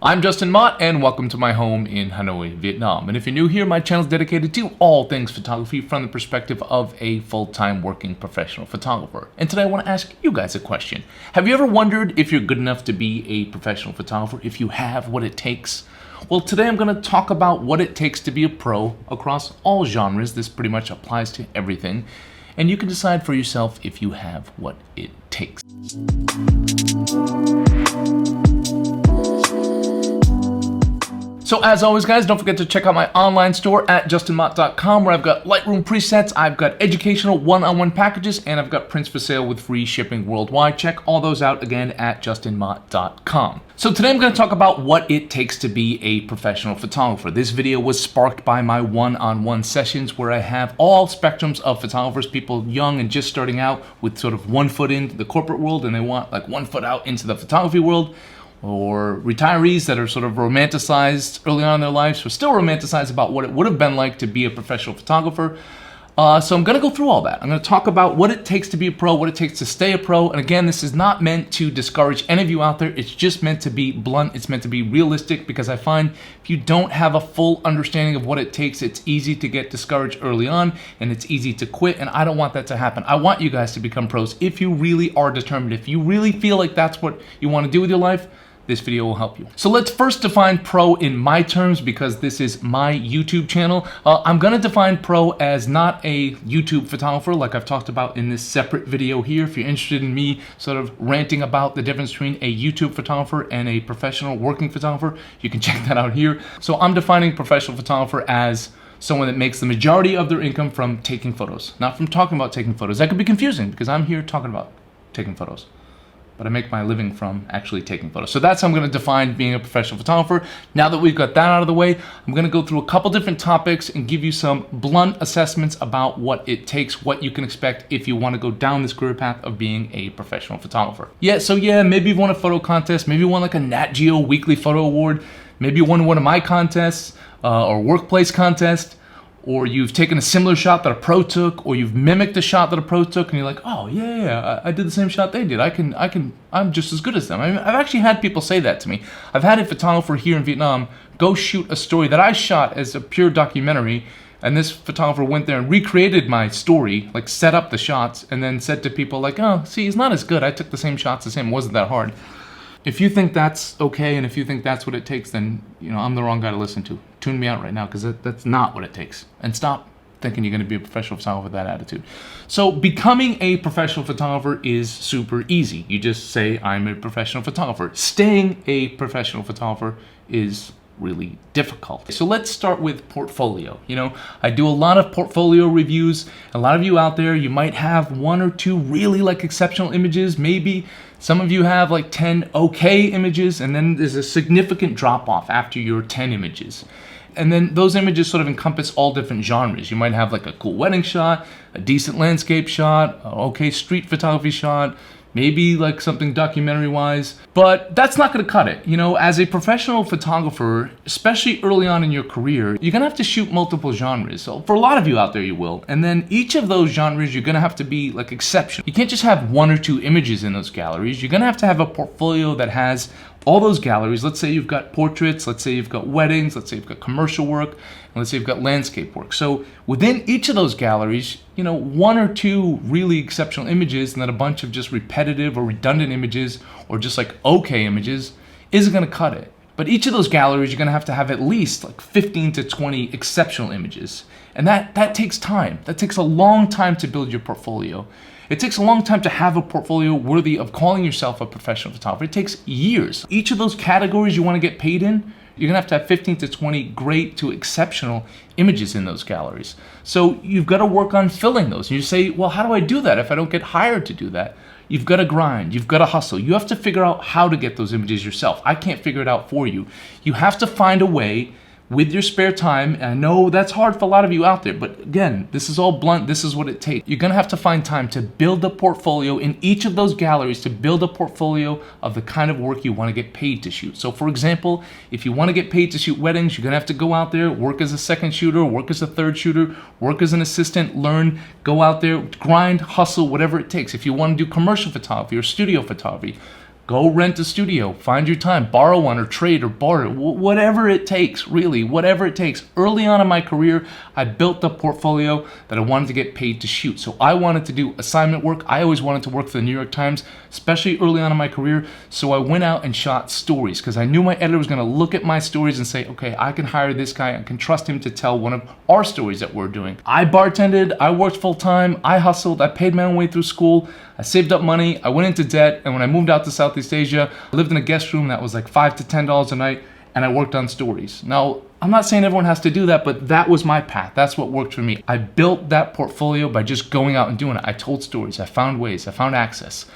I'm Justin Mott, and welcome to my home in Hanoi, Vietnam. And if you're new here, my channel is dedicated to all things photography from the perspective of a full-time working professional photographer. And today I want to ask you guys a question. Have you ever wondered if you're good enough to be a professional photographer, if you have what it takes? Well, today I'm going to talk about what it takes to be a pro across all genres. This pretty much applies to everything. And you can decide for yourself if you have what it takes. So as always, guys, don't forget to check out my online store at justinmott.com, where I've got Lightroom presets, I've got educational one-on-one packages, and I've got prints for sale with free shipping worldwide. Check all those out again at justinmott.com. So today I'm going to talk about what it takes to be a professional photographer. This video was sparked by my one-on-one sessions where I have all spectrums of photographers, people young and just starting out with sort of 1 foot into the corporate world and they want like 1 foot out into the photography world, or retirees that are sort of romanticized early on in their lives, or still romanticized about what it would have been like to be a professional photographer. So I'm going to go through all that. I'm going to talk about what it takes to be a pro, what it takes to stay a pro. And again, this is not meant to discourage any of you out there. It's just meant to be blunt. It's meant to be realistic, because I find if you don't have a full understanding of what it takes, it's easy to get discouraged early on and it's easy to quit. And I don't want that to happen. I want you guys to become pros if you really are determined. If you really feel like that's what you want to do with your life, this video will help you. So let's first define pro in my terms, because this is my YouTube channel. I'm gonna define pro as not a YouTube photographer like I've talked about in this separate video here. If you're interested in me sort of ranting about the difference between a YouTube photographer and a professional working photographer, you can check that out here. So I'm defining professional photographer as someone that makes the majority of their income from taking photos, not from talking about taking photos. That could be confusing because I'm here talking about taking photos, but I make my living from actually taking photos. So that's how I'm going to define being a professional photographer. Now that we've got that out of the way, I'm going to go through a couple different topics and give you some blunt assessments about what it takes, what you can expect if you want to go down this career path of being a professional photographer. Maybe you won a photo contest, maybe you won like a Nat Geo Weekly Photo Award, maybe you won one of my contests or workplace contest, or you've taken a similar shot that a pro took, or you've mimicked a shot that a pro took, and you're like, oh yeah, I did the same shot they did. I'm just as good as them. I mean, I've actually had people say that to me. I've had a photographer here in Vietnam go shoot a story that I shot as a pure documentary, and this photographer went there and recreated my story, like set up the shots, and then said to people like, oh, see, he's not as good. I took the same shots as him. It wasn't that hard. If you think that's okay, and if you think that's what it takes, then I'm the wrong guy to listen to. Tune me out right now, because that's not what it takes. And stop thinking you're going to be a professional photographer with that attitude. So becoming a professional photographer is super easy. You just say, I'm a professional photographer. Staying a professional photographer is really difficult. So let's start with portfolio. I do a lot of portfolio reviews. A lot of you out there, you might have 1 or 2 really like exceptional images. Maybe some of you have like 10 okay images, and then there's a significant drop off after your 10 images. And then those images sort of encompass all different genres. You might have like a cool wedding shot, a decent landscape shot, an okay street photography shot, maybe like something documentary wise, but that's not gonna cut it. As a professional photographer, especially early on in your career, you're gonna have to shoot multiple genres. So for a lot of you out there, you will. And then each of those genres, you're gonna have to be like exceptional. You can't just have 1 or 2 images in those galleries. You're gonna have a portfolio that has all those galleries. Let's say you've got portraits, let's say you've got weddings, let's say you've got commercial work, and let's say you've got landscape work. So within each of those galleries, 1 or 2 really exceptional images and then a bunch of just repetitive or redundant images or just like okay images isn't gonna cut it. But each of those galleries, you're gonna have at least like 15 to 20 exceptional images. And that takes time. That takes a long time to build your portfolio. It takes a long time to have a portfolio worthy of calling yourself a professional photographer. It takes years. Each of those categories you want to get paid in, you're going to have 15 to 20 great to exceptional images in those galleries. So you've got to work on filling those. And you say, well, how do I do that if I don't get hired to do that? You've got to grind. You've got to hustle. You have to figure out how to get those images yourself. I can't figure it out for you. You have to find a way with your spare time, and I know that's hard for a lot of you out there, but again, this is all blunt, this is what it takes. You're gonna have to find time to build a portfolio in each of those galleries, to build a portfolio of the kind of work you wanna get paid to shoot. So for example, if you wanna get paid to shoot weddings, you're gonna have to go out there, work as a second shooter, work as a third shooter, work as an assistant, learn, go out there, grind, hustle, whatever it takes. If you wanna do commercial photography or studio photography, Go rent a studio, find your time, borrow one or trade or barter, whatever it takes, really, whatever it takes. Early on in my career, I built the portfolio that I wanted to get paid to shoot. So I wanted to do assignment work. I always wanted to work for the New York Times, especially early on in my career. So I went out and shot stories because I knew my editor was gonna look at my stories and say, okay, I can hire this guy, I can trust him to tell one of our stories that we're doing. I bartended, I worked full time, I hustled, I paid my own way through school, I saved up money, I went into debt, and when I moved out to Southeast Asia, I lived in a guest room that was like $5 to $10 a night, and I worked on stories. Now, I'm not saying everyone has to do that, but that was my path. That's what worked for me. I built that portfolio by just going out and doing it. I told stories, I found ways, I found access.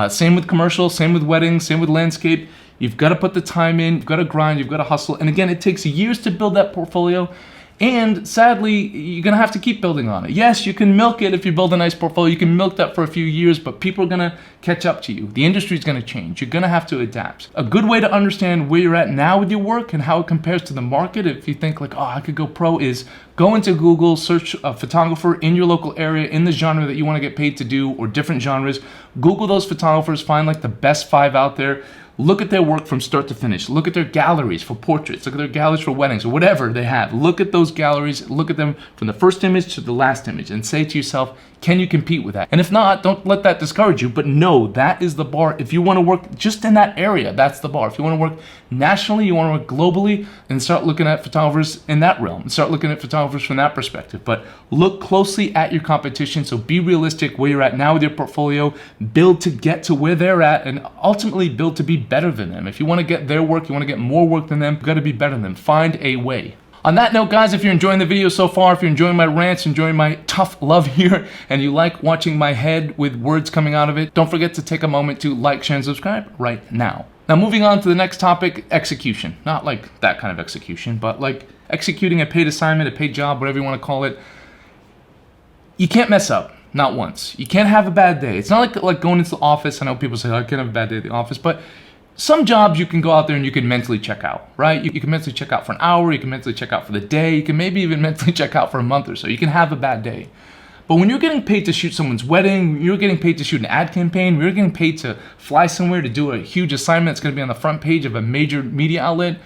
Same with commercials, same with weddings, same with landscape. You've got to put the time in, you've got to grind, you've got to hustle. And again, it takes years to build that portfolio. And sadly, you're gonna have to keep building on it. Yes, you can milk it if you build a nice portfolio. You can milk that for a few years, but people are gonna catch up to you. The industry's gonna change. You're gonna have to adapt. A good way to understand where you're at now with your work and how it compares to the market, if you think like, oh, I could go pro, is go into Google, search a photographer in your local area, in the genre that you wanna get paid to do, or different genres. Google those photographers, find like the best 5 out there. Look at their work from start to finish. Look at their galleries for portraits. Look at their galleries for weddings or whatever they have. Look at those galleries. Look at them from the first image to the last image and say to yourself, can you compete with that? And if not, don't let that discourage you, but know that is the bar. If you want to work just in that area, that's the bar. If you want to work nationally, you want to work globally, then start looking at photographers in that realm and start looking at photographers from that perspective. But look closely at your competition. So be realistic where you're at now with your portfolio, build to get to where they're at, and ultimately build to be better than them. If you want to get their work, you want to get more work than them, you've got to be better than them. Find a way. On that note, guys, if you're enjoying the video so far, if you're enjoying my rants, enjoying my tough love here, and you like watching my head with words coming out of it, don't forget to take a moment to like, share, and subscribe right now. Now, moving on to the next topic, execution. Not like that kind of execution, but like executing a paid assignment, a paid job, whatever you want to call it. You can't mess up. Not once. You can't have a bad day. It's not like going into the office. I know people say, oh, I can't have a bad day at the office, but some jobs you can go out there and you can mentally check out, right? You can mentally check out for an hour, you can mentally check out for the day, you can maybe even mentally check out for a month or so. You can have a bad day. But when you're getting paid to shoot someone's wedding, you're getting paid to shoot an ad campaign, you're getting paid to fly somewhere to do a huge assignment that's gonna be on the front page of a major media outlet,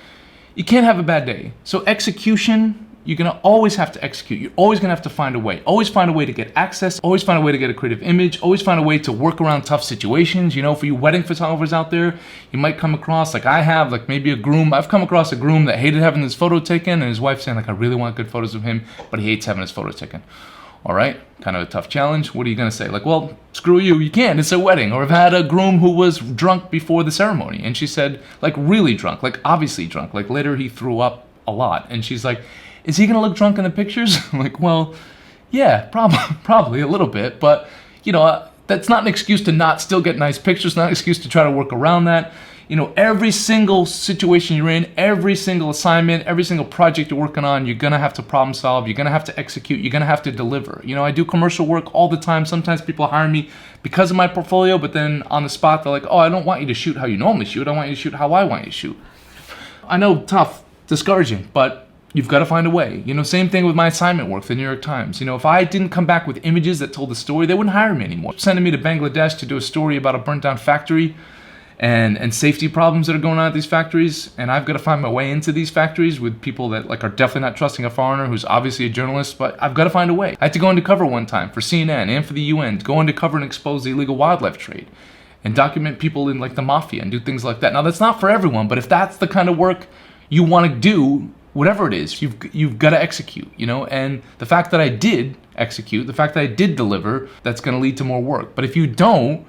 you can't have a bad day. So execution, you're gonna always have to execute. You're always gonna have to find a way. Always find a way to get access. Always find a way to get a creative image. Always find a way to work around tough situations. You know, for you wedding photographers out there, you might come across, like I have, like maybe a groom. I've come across a groom that hated having his photo taken, and his wife saying like, I really want good photos of him, but he hates having his photo taken. All right, kind of a tough challenge. What are you gonna say? Like, well, screw you, you can't, it's a wedding. Or I've had a groom who was drunk before the ceremony, and she said, like really drunk, like obviously drunk. Like later he threw up a lot, and she's like, is he gonna look drunk in the pictures? I'm like, well, yeah, probably a little bit, but you know, that's not an excuse to not still get nice pictures, not an excuse to try to work around that. You know, every single situation you're in, every single assignment, every single project you're working on, you're gonna have to problem solve, you're gonna have to execute, you're gonna have to deliver. You know, I do commercial work all the time. Sometimes people hire me because of my portfolio, but then on the spot, they're like, oh, I don't want you to shoot how you normally shoot, I want you to shoot how I want you to shoot. I know, tough, discouraging, but you've got to find a way. You know, same thing with my assignment work for the New York Times. You know, if I didn't come back with images that told the story, they wouldn't hire me anymore. Sending me to Bangladesh to do a story about a burnt down factory and safety problems that are going on at these factories, and I've got to find my way into these factories with people that like are definitely not trusting a foreigner who's obviously a journalist, but I've got to find a way. I had to go undercover one time for CNN and for the UN, to go undercover and expose the illegal wildlife trade and document people in like the mafia and do things like that. Now that's not for everyone, but if that's the kind of work you want to do, whatever it is, you've got to execute, you know? And the fact that I did execute, the fact that I did deliver, that's going to lead to more work. But if you don't,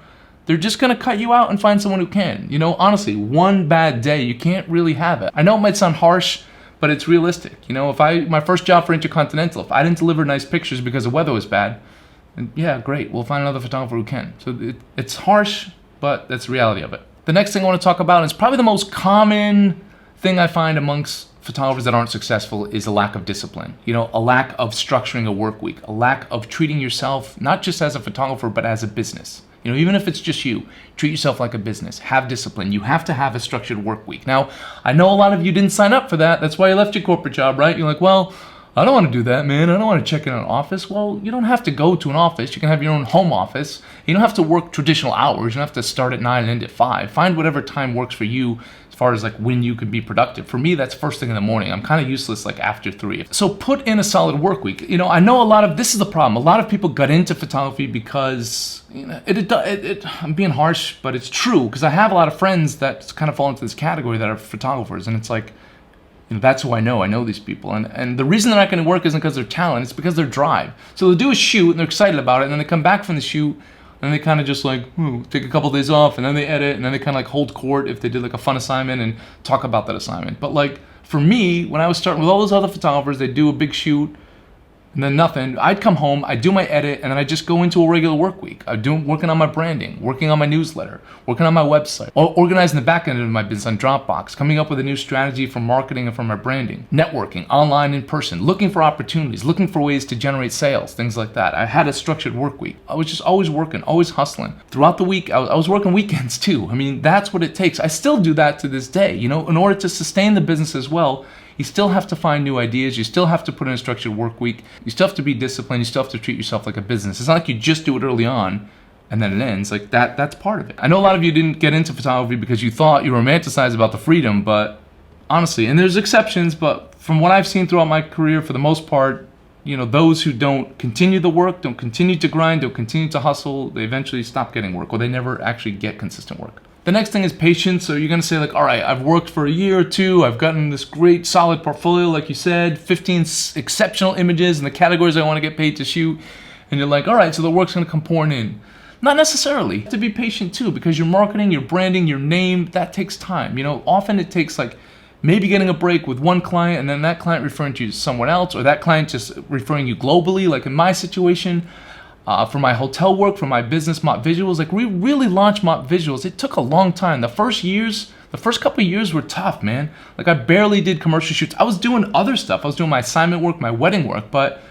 they're just going to cut you out and find someone who can. You know, honestly, one bad day, you can't really have it. I know it might sound harsh, but it's realistic. You know, my first job for Intercontinental, if I didn't deliver nice pictures because the weather was bad, then yeah, great, we'll find another photographer who can. So it's harsh, but that's the reality of it. The next thing I want to talk about is probably the most common thing I find amongst photographers that aren't successful is a lack of discipline. You know, a lack of structuring a work week, a lack of treating yourself not just as a photographer, but as a business. You know, even if it's just you, treat yourself like a business, have discipline. You have to have a structured work week. Now, I know a lot of you didn't sign up for that. That's why you left your corporate job, right? You're like, well, I don't want to do that, man. I don't want to check in an office. Well, you don't have to go to an office. You can have your own home office. You don't have to work traditional hours. You don't have to start at 9 and end at 5. Find whatever time works for you as far as like when you can be productive. For me, that's first thing in the morning. I'm kind of useless like after 3. So put in a solid work week. You know, I know this is the problem. A lot of people got into photography because, you know, I'm being harsh, but it's true, because I have a lot of friends that kind of fall into this category that are photographers, and it's like, you know, that's who I know. I know these people. And the reason they're not going to work isn't because they're talent. It's because they're drive. So they'll do a shoot and they're excited about it. And then they come back from the shoot and they kind of just like, take a couple days off. And then they edit. And then they kind of like hold court if they did like a fun assignment and talk about that assignment. But like for me, when I was starting with all those other photographers, they do a big shoot and then nothing. I'd come home, I'd do my edit, and then I'd just go into a regular work week. Working on my branding, working on my newsletter, working on my website, organizing the back end of my business on Dropbox, coming up with a new strategy for marketing and for my branding, networking, online, in person, looking for opportunities, looking for ways to generate sales, things like that. I had a structured work week. I was just always working, always hustling. Throughout the week, I was working weekends too. I mean, that's what it takes. I still do that to this day. You know, in order to sustain the business as well, you still have to find new ideas. You still have to put in a structured work week. You still have to be disciplined. You still have to treat yourself like a business. It's not like you just do it early on and then it ends. Like that's part of it. I know a lot of you didn't get into photography because you thought you romanticized about the freedom, but honestly, and there's exceptions, but from what I've seen throughout my career, for the most part, you know, those who don't continue the work, don't continue to grind, don't continue to hustle, they eventually stop getting work, or they never actually get consistent work. The next thing is patience. So you're going to say like, all right, I've worked for a year or two. I've gotten this great solid portfolio, like you said, 15 exceptional images in the categories I want to get paid to shoot. And you're like, all right, so the work's going to come pouring in. Not necessarily. You have to be patient too, because your marketing, your branding, your name, that takes time. You know, often it takes like maybe getting a break with one client and then that client referring to you to someone else, or that client just referring you globally. Like in my situation, for my hotel work, for my business, Mott Visuals, like we really launched Mott Visuals. It took a long time. The first couple of years were tough, man. Like I barely did commercial shoots. I was doing other stuff. I was doing my assignment work, my wedding work, but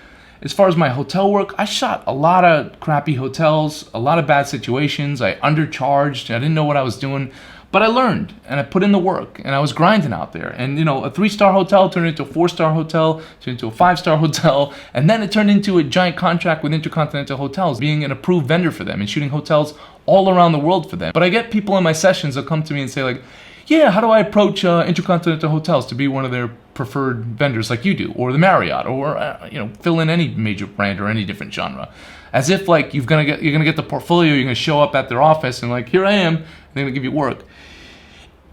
as far as my hotel work, I shot a lot of crappy hotels, a lot of bad situations. I undercharged. I didn't know what I was doing. But I learned and I put in the work and I was grinding out there. And you know, a 3-star hotel turned into a 4-star hotel, turned into a 5-star hotel, and then it turned into a giant contract with Intercontinental Hotels, being an approved vendor for them and shooting hotels all around the world for them. But I get people in my sessions that come to me and say like, yeah, how do I approach Intercontinental Hotels to be one of their preferred vendors like you do, or the Marriott, or you know, fill in any major brand or any different genre. As if like you're gonna get the portfolio, you're gonna show up at their office and like, here I am, and they're gonna give you work.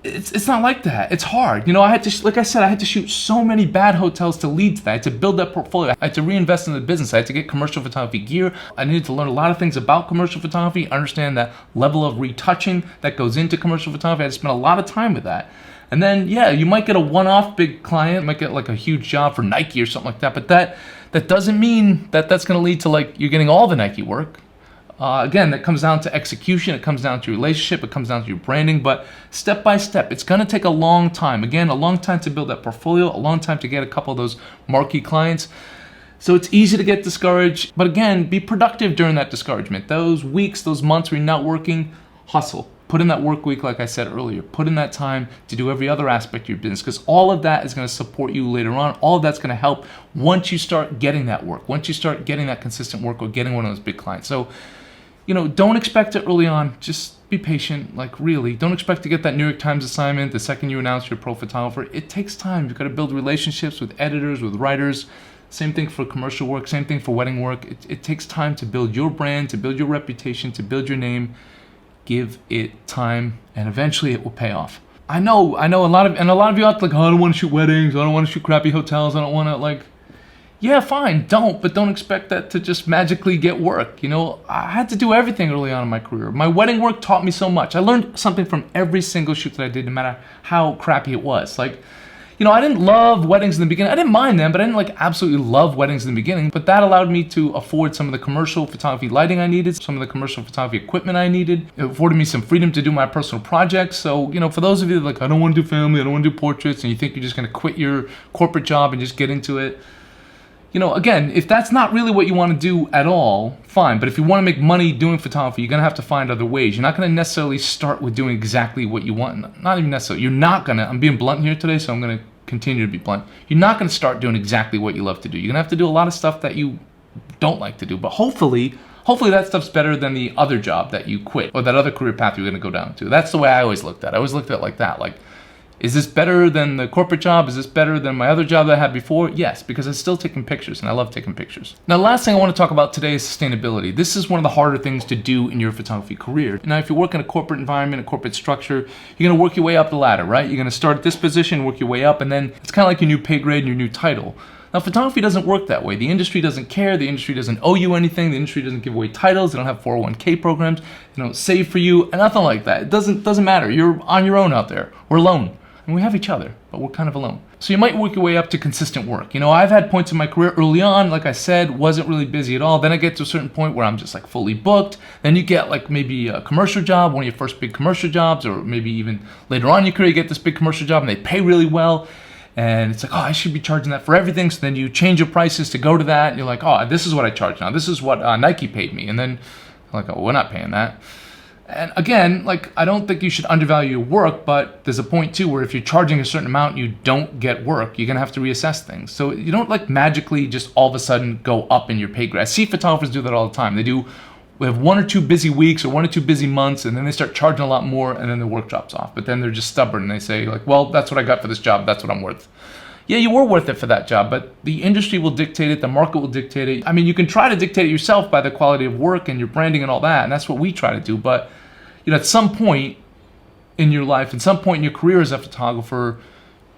It's not like that. It's hard. You know, I had to shoot so many bad hotels to lead to that. I had to build that portfolio. I had to reinvest in the business. I had to get commercial photography gear. I needed to learn a lot of things about commercial photography, understand that level of retouching that goes into commercial photography. I had to spend a lot of time with that. And then, yeah, you might get a one-off big client, might get like a huge job for Nike or something like that, but that doesn't mean that that's going to lead to like you're getting all the Nike work. Again, that comes down to execution, it comes down to your relationship, it comes down to your branding, but step by step, it's gonna take a long time. Again, a long time to build that portfolio, a long time to get a couple of those marquee clients. So it's easy to get discouraged, but again, be productive during that discouragement. Those weeks, those months where you're not working, hustle. Put in that work week, like I said earlier. Put in that time to do every other aspect of your business, because all of that is going to support you later on. All of that's going to help once you start getting that work, once you start getting that consistent work or getting one of those big clients. So, you know, don't expect it early on. Just be patient. Like really, don't expect to get that New York Times assignment the second you announce you're a pro photographer. It takes time. You've got to build relationships with editors, with writers. Same thing for commercial work, same thing for wedding work. It takes time to build your brand, to build your reputation, to build your name. Give it time, and eventually it will pay off. I know a lot of you out like, oh, I don't want to shoot weddings, I don't want to shoot crappy hotels, I don't want to like, yeah, fine, but don't expect that to just magically get work. You know, I had to do everything early on in my career. My wedding work taught me so much. I learned something from every single shoot that I did, no matter how crappy it was. Like, you know, I didn't love weddings in the beginning. I didn't mind them, but I didn't like absolutely love weddings in the beginning. But that allowed me to afford some of the commercial photography lighting I needed, some of the commercial photography equipment I needed. It afforded me some freedom to do my personal projects. So, you know, for those of you that like, I don't want to do family, I don't want to do portraits, and you think you're just going to quit your corporate job and just get into it. You know, again, if that's not really what you want to do at all, fine. But if you want to make money doing photography, you're going to have to find other ways. You're not going to necessarily start with doing exactly what you want. Not even necessarily. You're not going to, I'm being blunt here today, so I'm going to continue to be blunt, you're not going to start doing exactly what you love to do. You're going to have to do a lot of stuff that you don't like to do, but hopefully that stuff's better than the other job that you quit or that other career path you're going to go down to. That's the way I always looked at it. I always looked at it like that. Like, is this better than the corporate job? Is this better than my other job that I had before? Yes, because I'm still taking pictures and I love taking pictures. Now, the last thing I want to talk about today is sustainability. This is one of the harder things to do in your photography career. Now, if you work in a corporate environment, a corporate structure, you're going to work your way up the ladder, right? You're going to start at this position, work your way up, and then it's kind of like your new pay grade and your new title. Now, photography doesn't work that way. The industry doesn't care. The industry doesn't owe you anything. The industry doesn't give away titles. They don't have 401k programs. They don't save for you, and nothing like that. It doesn't matter. You're on your own out there. We're alone. And we have each other, but we're kind of alone. So you might work your way up to consistent work. You know, I've had points in my career early on, like I said, wasn't really busy at all. Then I get to a certain point where I'm just like fully booked. Then you get like maybe a commercial job, one of your first big commercial jobs, or maybe even later on in your career, you get this big commercial job and they pay really well. And it's like, oh, I should be charging that for everything. So then you change your prices to go to that. And you're like, oh, this is what I charge now. This is what Nike paid me. And then like, oh, we're not paying that. And again, like, I don't think you should undervalue your work, but there's a point too where if you're charging a certain amount, you don't get work, you're gonna have to reassess things. So you don't like magically just all of a sudden go up in your pay grade. I see photographers do that all the time. We have 1 or 2 busy weeks or 1 or 2 busy months, and then they start charging a lot more, and then the work drops off. But then they're just stubborn and they say like, well, that's what I got for this job, that's what I'm worth. Yeah, you were worth it for that job, but the industry will dictate it, the market will dictate it. I mean, you can try to dictate it yourself by the quality of work and your branding and all that, and that's what we try to do. But you know, at some point in your life, at some point in your career as a photographer,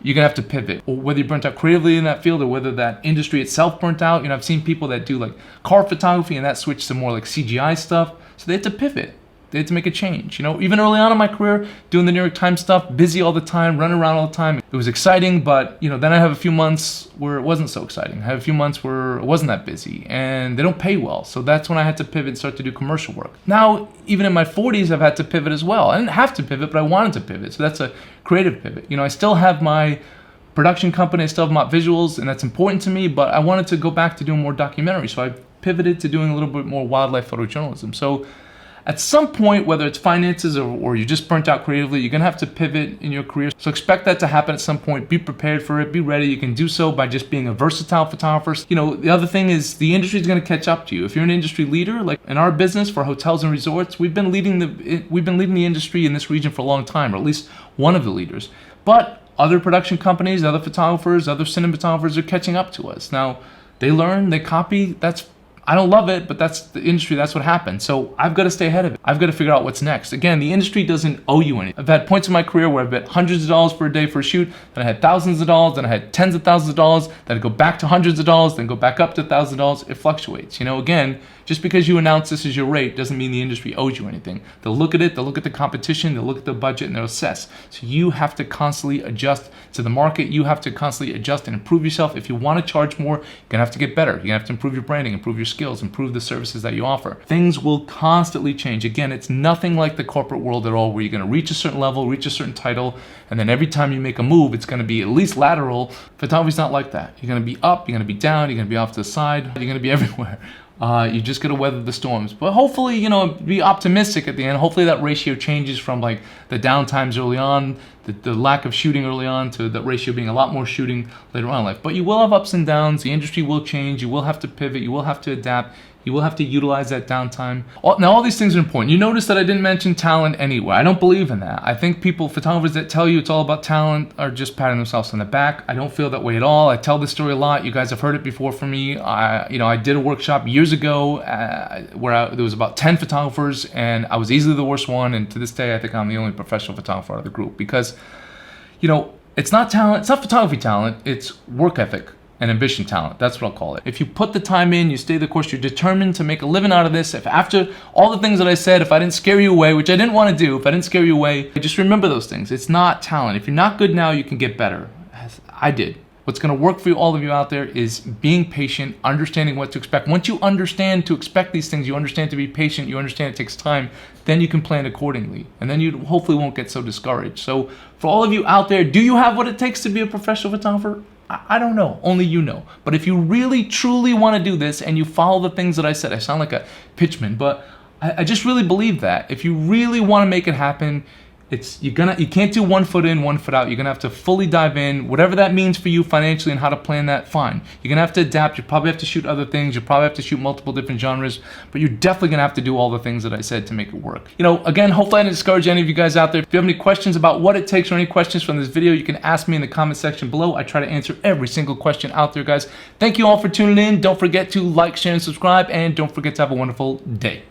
you're gonna have to pivot. Or whether you burnt out creatively in that field or whether that industry itself burnt out. You know, I've seen people that do like car photography and that switched to more like CGI stuff. So they had to pivot. They had to make a change. You know, even early on in my career, doing the New York Times stuff, busy all the time, running around all the time. It was exciting, but you know, then I have a few months where it wasn't so exciting. I have a few months where it wasn't that busy and they don't pay well. So that's when I had to pivot and start to do commercial work. Now, even in my 40s, I've had to pivot as well. I didn't have to pivot, but I wanted to pivot. So that's a creative pivot. You know, I still have my production company, I still have Mott Visuals, and that's important to me, but I wanted to go back to doing more documentaries. So I pivoted to doing a little bit more wildlife photojournalism. So at some point, whether it's finances or you just burnt out creatively, you're gonna have to pivot in your career. So expect that to happen at some point. Be prepared for it, be ready. You can do so by just being a versatile photographer. You know, the other thing is the industry is gonna catch up to you. If you're an industry leader, like in our business for hotels and resorts, we've been leading the industry in this region for a long time, or at least one of the leaders. But other production companies, other photographers, other cinematographers are catching up to us. Now, they learn, they copy, I don't love it, but that's the industry, that's what happens. So I've got to stay ahead of it. I've got to figure out what's next. Again, the industry doesn't owe you anything. I've had points in my career where I've bet hundreds of dollars for a day for a shoot, then I had thousands of dollars, then I had tens of thousands of dollars, then I go back to hundreds of dollars, then go back up to $1,000. It fluctuates. You know, again, just because you announce this is your rate doesn't mean the industry owes you anything. They'll look at it, they'll look at the competition, they'll look at the budget, and they'll assess. So you have to constantly adjust to the market. You have to constantly adjust and improve yourself. If you want to charge more, you're gonna have to get better. You're gonna have to improve your branding, improve your skills, improve the services that you offer. Things will constantly change. Again, it's nothing like the corporate world at all, where you're gonna reach a certain level, reach a certain title, and then every time you make a move, it's gonna be at least lateral. Photography's not like that. You're gonna be up, you're gonna be down, you're gonna be off to the side, you're gonna be everywhere. You just gotta weather the storms. But hopefully, you know, be optimistic at the end. Hopefully that ratio changes from like the downtimes early on, the lack of shooting early on, to the ratio being a lot more shooting later on in life. But you will have ups and downs. The industry will change. You will have to pivot. You will have to adapt. You will have to utilize that downtime. Now, all these things are important. You notice that I didn't mention talent anywhere. I don't believe in that. I think photographers that tell you it's all about talent are just patting themselves on the back. I don't feel that way at all. I tell this story a lot. You guys have heard it before from me. I did a workshop years ago where there was about 10 photographers, and I was easily the worst one. And to this day, I think I'm the only professional photographer out of the group, because, you know, it's not talent. It's not photography talent. It's work ethic and ambition talent. That's what I'll call it. If you put the time in, you stay the course, you're determined to make a living out of this. If after all the things that I said, if I didn't scare you away, which I didn't want to do, if I didn't scare you away, just remember those things. It's not talent. If you're not good now, you can get better. As I did. What's gonna work for all of you out there is being patient, understanding what to expect. Once you understand to expect these things, you understand to be patient, you understand it takes time, then you can plan accordingly. And then you hopefully won't get so discouraged. So for all of you out there, do you have what it takes to be a professional photographer? I don't know, only you know. But if you really, truly want to do this and you follow the things that I said, I sound like a pitchman, but I just really believe that. If you really want to make it happen, you can't do 1 foot in, 1 foot out. You're gonna have to fully dive in, whatever that means for you financially and how to plan that, fine. You're gonna have to adapt. You probably have to shoot other things. You probably have to shoot multiple different genres, but you're definitely gonna have to do all the things that I said to make it work. You know, again, hopefully I didn't discourage any of you guys out there. If you have any questions about what it takes or any questions from this video, you can ask me in the comment section below. I try to answer every single question out there, guys. Thank you all for tuning in. Don't forget to like, share, and subscribe, and don't forget to have a wonderful day.